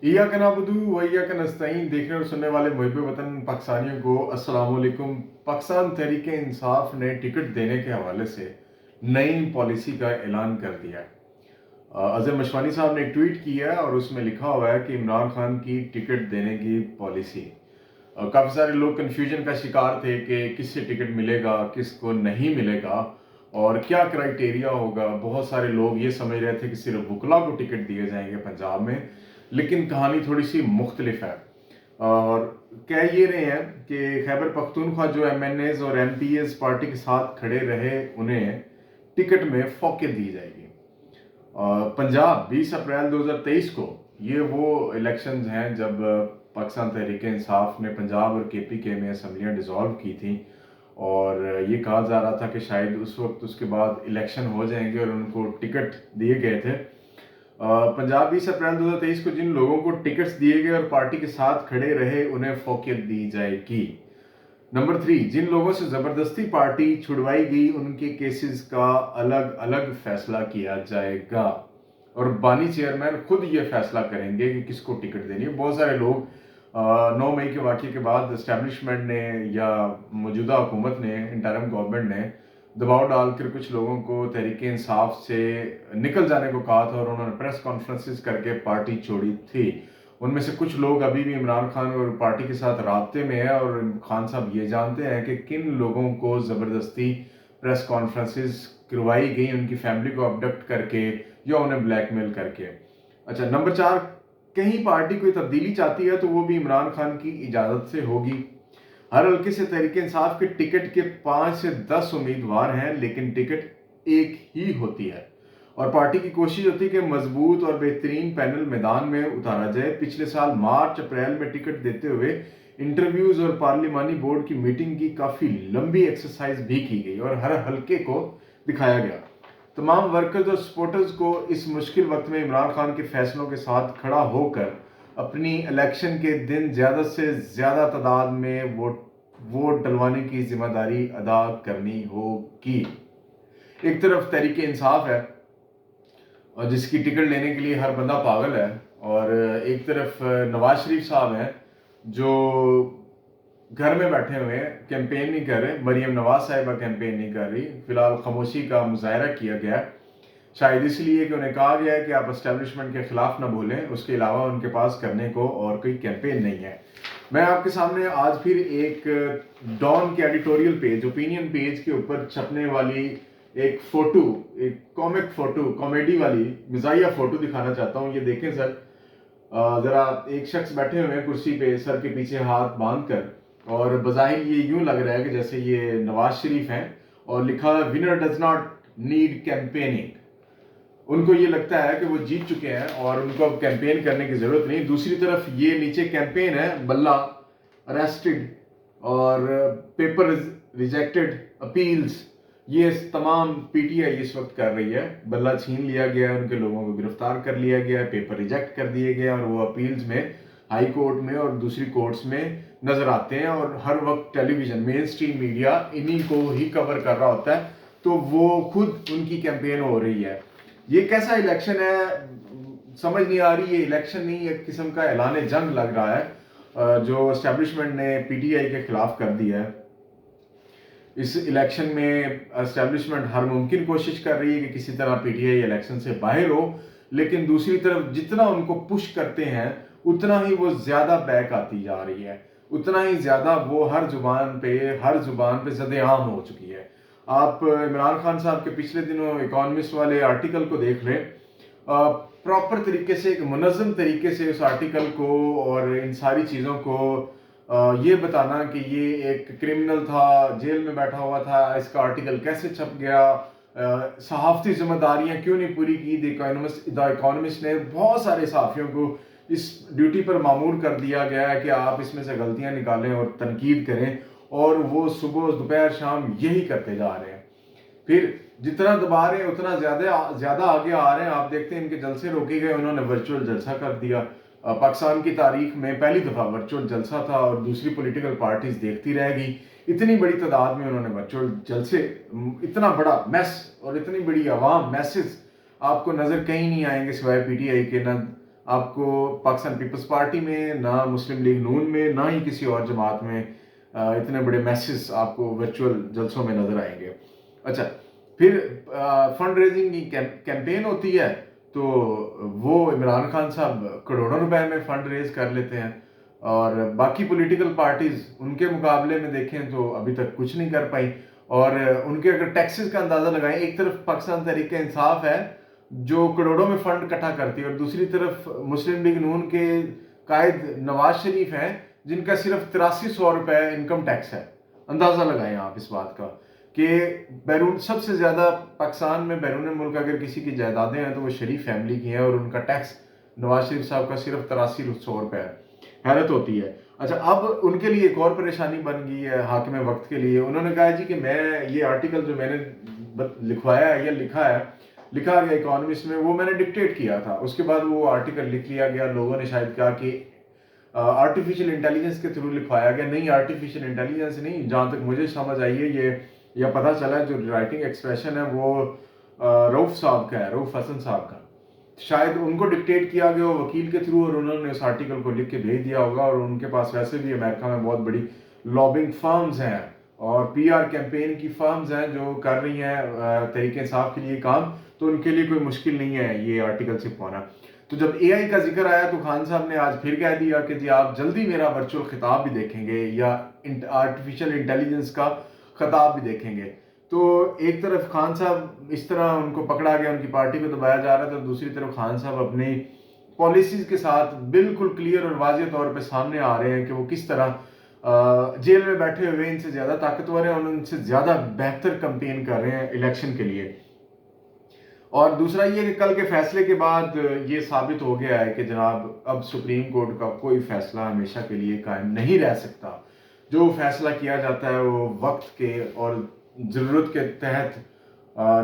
ایاک نعبدو و ایاک نستعین دیکھنے اور سننے والے محب وطن پاکستانیوں کو السلام علیکم۔ پاکستان تحریک انصاف نے ٹکٹ دینے کے حوالے سے نئی پالیسی کا اعلان کر دیا ہے۔ اظہر مشوانی صاحب نے ایک ٹویٹ کیا ہے اور اس میں لکھا ہوا ہے کہ عمران خان کی ٹکٹ دینے کی پالیسی۔ کافی سارے لوگ کنفیوژن کا شکار تھے کہ کس سے ٹکٹ ملے گا، کس کو نہیں ملے گا اور کیا کرائٹیریا ہوگا۔ بہت سارے لوگ یہ سمجھ رہے تھے کہ صرف وکلا کو ٹکٹ دیے جائیں گے پنجاب میں، لیکن کہانی تھوڑی سی مختلف ہے اور کہہ یہ رہے ہیں کہ خیبر پختونخوا جو ایم این ایز اور ایم پی ایز پارٹی کے ساتھ کھڑے رہے انہیں ٹکٹ میں فوقیت دی جائے گی۔ پنجاب 20 اپریل 2023 کو یہ وہ الیکشنز ہیں جب پاکستان تحریک انصاف نے پنجاب اور کے پی کے میں اسمبلیاں ڈیزالو کی تھیں اور یہ کہا جا رہا تھا کہ شاید اس وقت اس کے بعد الیکشن ہو جائیں گے اور ان کو ٹکٹ دیے گئے تھے۔ پنجاب 20 اپریل 2023 کو جن لوگوں کو ٹکٹس دیے گئے اور پارٹی کے ساتھ کھڑے رہے انہیں فوقیت دی جائے گی۔ نمبر 3، جن لوگوں سے زبردستی پارٹی چھڑوائی گئی ان کے کیسز کا الگ الگ فیصلہ کیا جائے گا اور بانی چیئرمین خود یہ فیصلہ کریں گے کہ کس کو ٹکٹ دینی ہے۔ بہت سارے لوگ 9 مئی کے واقعے کے بعد اسٹیبلشمنٹ نے یا موجودہ حکومت نے، انٹرم گورنمنٹ نے دباؤ ڈال کر کچھ لوگوں کو تحریک انصاف سے نکل جانے کو کہا تھا اور انہوں نے پریس کانفرنسز کر کے پارٹی چھوڑی تھی۔ ان میں سے کچھ لوگ ابھی بھی عمران خان اور پارٹی کے ساتھ رابطے میں ہیں اور خان صاحب یہ جانتے ہیں کہ کن لوگوں کو زبردستی پریس کانفرنسز کروائی گئی ان کی فیملی کو ابڈکٹ کر کے یا انہیں بلیک میل کر کے۔ اچھا، نمبر 4، کہیں پارٹی کوئی تبدیلی چاہتی ہے تو وہ بھی عمران خان کی اجازت سے ہوگی۔ ہر حلقے سے تحریک انصاف کے ٹکٹ کے 5 سے 10 امیدوار ہیں لیکن ٹکٹ ایک ہی ہوتی ہے اور پارٹی کی کوشش ہوتی ہے کہ مضبوط اور بہترین پینل میدان میں اتارا جائے۔ پچھلے سال مارچ اپریل میں ٹکٹ دیتے ہوئے انٹرویوز اور پارلیمانی بورڈ کی میٹنگ کی کافی لمبی ایکسرسائز بھی کی گئی اور ہر حلقے کو دکھایا گیا۔ تمام ورکرز اور سپورٹرز کو اس مشکل وقت میں عمران خان کے فیصلوں کے ساتھ کھڑا ہو کر اپنی الیکشن کے دن زیادہ سے زیادہ تعداد میں ووٹ ڈلوانے کی ذمہ داری ادا کرنی ہوگی۔ ایک طرف تحریک انصاف ہے اور جس کی ٹکٹ لینے کے لیے ہر بندہ پاگل ہے، اور ایک طرف نواز شریف صاحب ہیں جو گھر میں بیٹھے ہوئے ہیں، کیمپین نہیں کر رہے۔ مریم نواز صاحبہ کیمپین نہیں کر رہی، فی الحال خاموشی کا مظاہرہ کیا گیا، شاید اس لیے کہ انہیں کہا گیا ہے کہ آپ اسٹیبلشمنٹ کے خلاف نہ بولیں، اس کے علاوہ ان کے پاس کرنے کو اور کوئی کیمپین نہیں ہے۔ میں آپ کے سامنے آج پھر ایک ڈان کے ایڈیٹوریل پیج، اوپینین پیج کے اوپر چھپنے والی ایک فوٹو، ایک کامک فوٹو، کامیڈی والی مزاحیہ فوٹو دکھانا چاہتا ہوں۔ یہ دیکھیں سر، ذرا ایک شخص بیٹھے ہوئے ہیں کرسی پہ سر کے پیچھے ہاتھ باندھ کر اور بظاہر یہ یوں لگ رہا ہے کہ جیسے یہ نواز شریف ہیں اور لکھا ہے winner does not need campaigning. ان کو یہ لگتا ہے کہ وہ جیت چکے ہیں اور ان کو اب کیمپین کرنے کی ضرورت نہیں۔ دوسری طرف یہ نیچے کیمپین ہے، بلہ اریسٹڈ اور پیپر ریجیکٹڈ اپیلز، یہ تمام پی ٹی آئی اس وقت کر رہی ہے۔ بلہ چھین لیا گیا ہے، ان کے لوگوں کو گرفتار کر لیا گیا ہے، پیپر ریجیکٹ کر دیے گئے اور وہ اپیلز میں ہائی کورٹ میں اور دوسری کورٹس میں نظر آتے ہیں اور ہر وقت ٹیلی ویژن، مین اسٹریم میڈیا انہی کو ہی کور کر رہا ہوتا ہے، تو وہ خود ان کی کیمپین ہو رہی ہے۔ یہ کیسا الیکشن ہے سمجھ نہیں آ رہی۔ یہ الیکشن نہیں، ایک قسم کا اعلان جنگ لگ رہا ہے جو اسٹیبلشمنٹ نے پی ٹی آئی کے خلاف کر دیا ہے۔ اس الیکشن میں اسٹیبلشمنٹ ہر ممکن کوشش کر رہی ہے کہ کسی طرح پی ٹی آئی الیکشن سے باہر ہو، لیکن دوسری طرف جتنا ان کو پش کرتے ہیں اتنا ہی وہ زیادہ بیک آتی جا رہی ہے، اتنا ہی زیادہ وہ ہر زبان پہ زد عام ہو چکی ہے۔ آپ عمران خان صاحب کے پچھلے دنوں اکانومسٹ والے آرٹیکل کو دیکھ لیں، پراپر طریقے سے، ایک منظم طریقے سے اس آرٹیکل کو اور ان ساری چیزوں کو یہ بتانا کہ یہ ایک کرمنل تھا، جیل میں بیٹھا ہوا تھا، اس کا آرٹیکل کیسے چھپ گیا، صحافتی ذمہ داریاں کیوں نہیں پوری کی۔ دی اکانومسٹ نے بہت سارے صحافیوں کو اس ڈیوٹی پر مامور کر دیا گیا ہے کہ آپ اس میں سے غلطیاں نکالیں اور تنقید کریں، اور وہ صبح دوپہر شام یہی کرتے جا رہے ہیں۔ پھر جتنا دبا رہے ہیں اتنا زیادہ آگے آ رہے ہیں۔ آپ دیکھتے ہیں ان کے جلسے روکے گئے، انہوں نے ورچوئل جلسہ کر دیا۔ پاکستان کی تاریخ میں پہلی دفعہ ورچوئل جلسہ تھا اور دوسری پولیٹیکل پارٹیز دیکھتی رہ گئی۔ اتنی بڑی تعداد میں انہوں نے ورچوئل جلسے، اتنا بڑا میس اور اتنی بڑی عوام، میسز آپ کو نظر کہیں نہیں آئیں گے سوائے پی ٹی آئی کے، نہ آپ کو پاکستان پیپلز پارٹی میں، نہ مسلم لیگ نون میں، نہ ہی کسی اور جماعت میں اتنے بڑے میسز آپ کو ورچوئل جلسوں میں نظر آئیں گے۔ اچھا، پھر فنڈ ریزنگ کی کیمپین ہوتی ہے تو وہ عمران خان صاحب کروڑوں روپے میں فنڈ ریز کر لیتے ہیں، اور باقی پولیٹیکل پارٹیز ان کے مقابلے میں دیکھیں تو ابھی تک کچھ نہیں کر پائی۔ اور ان کے اگر ٹیکسز کا اندازہ لگائیں، ایک طرف پاکستان تحریک انصاف ہے جو کروڑوں میں فنڈ اکٹھا کرتی ہے، اور دوسری طرف مسلم لیگ نون کے قائد نواز شریف ہیں جن کا صرف 8300 روپے انکم ٹیکس ہے۔ اندازہ لگائیں آپ اس بات کا کہ بیرون سب سے زیادہ پاکستان میں بیرون ملک اگر کسی کی جائیدادیں ہیں تو وہ شریف فیملی کی ہیں، اور ان کا ٹیکس نواز شریف صاحب کا صرف 8300 روپے ہے۔ حیرت ہوتی ہے۔ اچھا، اب ان کے لیے ایک اور پریشانی بن گئی ہے حاکم وقت کے لیے۔ انہوں نے کہا جی کہ میں یہ آرٹیکل جو میں نے لکھوایا ہے یا لکھا گیا اکانومسٹ میں، وہ میں نے ڈکٹیٹ کیا تھا، اس کے بعد وہ آرٹیکل لکھ لیا گیا۔ لوگوں نے شاید کہا کہ آرٹیفیشل انٹیلیجنس کے تھرو لکھوایا گیا، نہیں آرٹیفیشل انٹیلیجنس نہیں، جہاں تک مجھے سمجھ آئی ہے یہ یا پتہ چلا جو رائٹنگ ایکسپریشن ہے وہ رؤف صاحب کا ہے، رؤف حسن صاحب کا، شاید ان کو ڈکٹیٹ کیا گیا وکیل کے تھرو، اور انہوں نے اس آرٹیکل کو لکھ کے بھیج دیا ہوگا۔ اور ان کے پاس ویسے بھی امریکہ میں بہت بڑی لابنگ فرمز ہیں اور پی آر کیمپین کی فرمز ہیں جو کر رہی ہیں تحریک انصاف کے لیے کام، تو ان کے لیے کوئی مشکل نہیں ہے یہ آرٹیکل چھپوانا۔ تو جب اے آئی کا ذکر آیا تو خان صاحب نے آج پھر کہہ دیا کہ جی آپ جلدی میرا ورچوئل خطاب بھی دیکھیں گے یا آرٹیفیشل انٹیلیجنس کا خطاب بھی دیکھیں گے۔ تو ایک طرف خان صاحب اس طرح ان کو پکڑا گیا، ان کی پارٹی کو دبایا جا رہا تھا، دوسری طرف خان صاحب اپنی پالیسیز کے ساتھ بالکل کلیئر اور واضح طور پہ سامنے آ رہے ہیں کہ وہ کس طرح جیل میں بیٹھے ہوئے ان سے زیادہ طاقتور ہیں اور ان سے زیادہ بہتر کمپین کر رہے ہیں الیکشن کے لیے۔ اور دوسرا یہ کہ کل کے فیصلے کے بعد یہ ثابت ہو گیا ہے کہ جناب اب سپریم کورٹ کا کوئی فیصلہ ہمیشہ کے لیے قائم نہیں رہ سکتا۔ جو فیصلہ کیا جاتا ہے وہ وقت کے اور ضرورت کے تحت،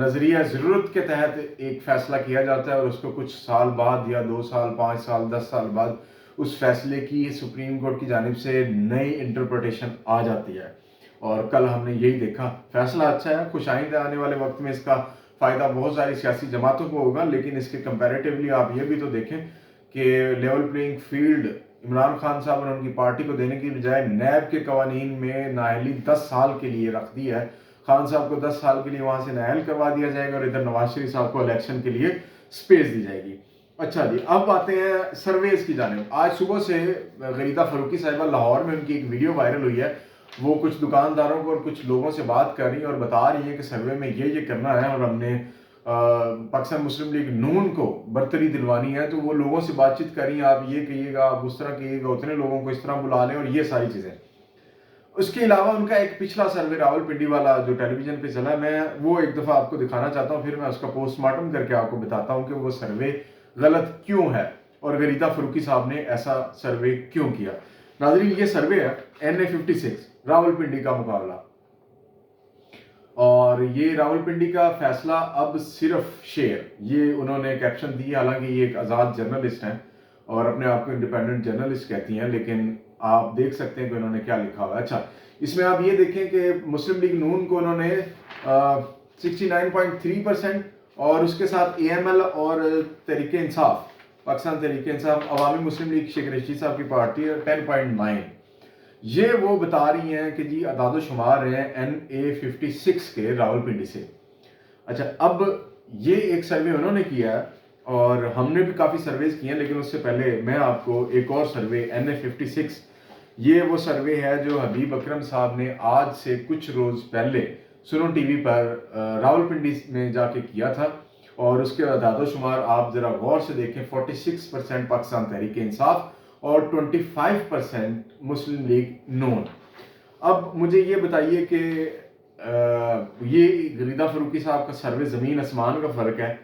نظریہ ضرورت کے تحت ایک فیصلہ کیا جاتا ہے، اور اس کو کچھ سال بعد یا 2 سال، 5 سال، 10 سال بعد اس فیصلے کی سپریم کورٹ کی جانب سے نئی انٹرپریٹیشن آ جاتی ہے۔ اور کل ہم نے یہی دیکھا، فیصلہ اچھا ہے، خوش آئندہ آنے والے وقت میں اس کا فائدہ بہت ساری سیاسی جماعتوں کو ہوگا، لیکن اس کے کمپیریٹیولی آپ یہ بھی تو دیکھیں کہ level playing field Imran Khan صاحب نے ان کی پارٹی کو دینے کی بجائے نیب کے قوانین میں نااہلی 10 سال کے لیے رکھ دی ہے۔ خان صاحب کو 10 سال کے لیے وہاں سے نااہل کروا دیا جائے گا، اور ادھر نواز شریف صاحب کو الیکشن کے لیے سپیس دی جائے گی۔ اچھا جی، اب آتے ہیں سرویز کی جانب۔ آج صبح سے غریدہ فاروقی صاحبہ لاہور میں ان کی ایک ویڈیو وائرل ہوئی ہے، وہ کچھ دکانداروں کو اور کچھ لوگوں سے بات کر رہی ہیں اور بتا رہی ہیں کہ سروے میں یہ کرنا ہے، اور ہم نے پاکستان مسلم لیگ نون کو برتری دلوانی ہے، تو وہ لوگوں سے بات چیت کر رہی ہیں، آپ یہ کہیے گا، آپ اس طرح کہیے گا، اتنے لوگوں کو اس طرح بلا لیں، اور یہ ساری چیزیں۔ اس کے علاوہ ان کا ایک پچھلا سروے راول پنڈی والا جو ٹیلی ویژن پہ چلا ہے، میں وہ ایک دفعہ آپ کو دکھانا چاہتا ہوں، پھر میں اس کا پوسٹ مارٹم کر کے آپ کو بتاتا ہوں کہ وہ سروے غلط کیوں ہے اور غریدہ فاروقی صاحب نے ایسا سروے کیوں کیا۔ ناظرین، یہ سروے ہے NA56 راول پنڈی کا مقابلہ، اور یہ راول پنڈی کا فیصلہ اب صرف شیئر، یہ انہوں نے کیپشن دی، حالانکہ یہ ایک آزاد جرنلسٹ ہیں اور اپنے آپ کو انڈیپینڈنٹ جرنلسٹ کہتی ہیں، لیکن آپ دیکھ سکتے ہیں کہ انہوں نے کیا لکھا ہوا ہے۔ اچھا، اس میں آپ یہ دیکھیں کہ مسلم لیگ نون کو انہوں نے 69.3%، اور اس کے ساتھ AML اور تحریک انصاف، پاکستان تحریک انصاف عوامی مسلم لیگ شیخ رشید صاحب کی پارٹی ہے 10.9۔ یہ وہ بتا رہی ہیں کہ جی اعداد و شمار ہیں NA56 کے راول پنڈی سے۔ اچھا، اب یہ ایک سروے انہوں نے کیا ہے، اور ہم نے بھی کافی سرویز کیے ہیں، لیکن اس سے پہلے میں آپ کو ایک اور سروے NA56، یہ وہ سروے ہے جو حبیب اکرم صاحب نے آج سے کچھ روز پہلے سنو ٹی وی پر راول پنڈی میں جا کے کیا تھا، اور اس کے اعداد و شمار آپ ذرا غور سے دیکھیں، 46% پاکستان تحریک انصاف اور 25% مسلم لیگ نون۔ اب مجھے یہ بتائیے کہ یہ غریدہ فاروقی صاحب کا سروے زمین آسمان کا فرق ہے،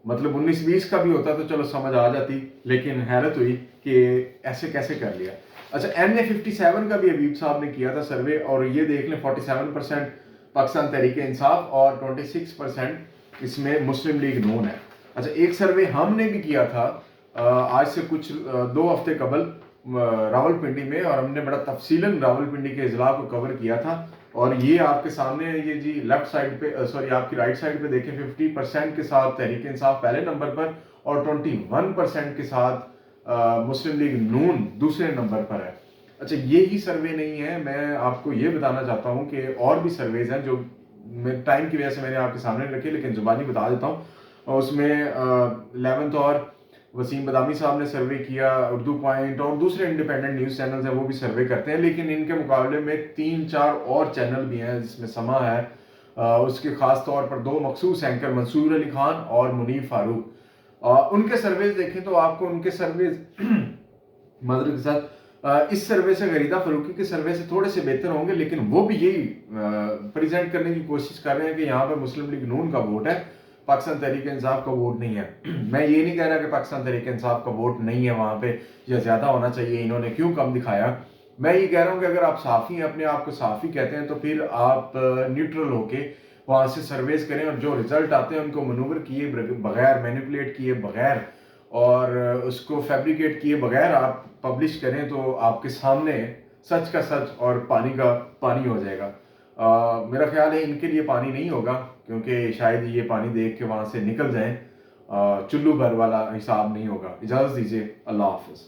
مطلب 19-20 کا بھی ہوتا تو چلو سمجھ آ جاتی، لیکن حیرت ہوئی کہ ایسے کیسے کر لیا۔ اچھا، NA57 کا بھی حبیب صاحب نے کیا تھا سروے، اور یہ دیکھ لیں 47% پاکستان تحریک انصاف اور 26% اس میں مسلم لیگ نون ہے۔ اچھا، ایک سروے ہم نے بھی کیا تھا آج سے کچھ 2 ہفتے قبل راول پنڈی میں، اور ہم نے بڑا تفصیلاً راول پنڈی کے اضلاع کو کور کیا تھا، اور یہ آپ کے سامنے ہے، یہ جی لیفٹ سائڈ پہ، سوری آپ کی رائٹ سائڈ پہ دیکھیں، 50% کے ساتھ تحریک انصاف پہلے نمبر پر، اور 21% کے ساتھ مسلم لیگ نون دوسرے نمبر پر ہے. اچھا یہی سروے نہیں ہے, میں آپ کو یہ بتانا چاہتا ہوں کہ اور بھی سرویز ہیں جو ٹائم کی وجہ سے میں نے آپ کے سامنے رکھے, لیکن زبانی بتا دیتا ہوں. اور اس میں 11 اور وسیم بدامی صاحب نے سروے کیا, اردو پوائنٹ اور دوسرے انڈیپینڈنٹ نیوز چینلز ہیں وہ بھی سروے کرتے ہیں, لیکن ان کے مقابلے میں 3-4 اور چینل بھی ہیں جس میں سما ہے, اس کے خاص طور پر 2 مخصوص اینکر منصور علی خان اور منیب فاروق. ان کے سرویز دیکھیں تو آپ کو ان کے سرویز معذرت کے ساتھ اس سروے سے غریدہ فاروقی کے سروے سے تھوڑے سے بہتر ہوں گے, لیکن وہ بھی یہی پریزنٹ کرنے کی کوشش کر رہے ہیں کہ یہاں پہ مسلم لیگ نون کا ووٹ ہے, پاکستان تحریک انصاف کا ووٹ نہیں ہے. میں یہ نہیں کہہ رہا کہ پاکستان تحریک انصاف کا ووٹ نہیں ہے وہاں پہ یا زیادہ ہونا چاہیے, انہوں نے کیوں کم دکھایا. میں یہ کہہ رہا ہوں کہ اگر آپ صحافی ہیں, اپنے آپ کو صحافی کہتے ہیں, تو پھر آپ نیوٹرل ہو کے وہاں سے سرویز کریں, اور جو رزلٹ آتے ہیں ان کو منور کیے بغیر, مینیپولیٹ کیے بغیر اور اس کو فیبریکیٹ کیے بغیر آپ پبلش کریں, تو آپ کے سامنے سچ کا سچ اور پانی کا پانی ہو جائے گا. میرا خیال ہے ان کے لیے پانی نہیں ہوگا, کیونکہ شاید یہ پانی دیکھ کے وہاں سے نکل جائیں, چلو بھر والا حساب نہیں ہوگا. اجازت دیجیے, اللہ حافظ.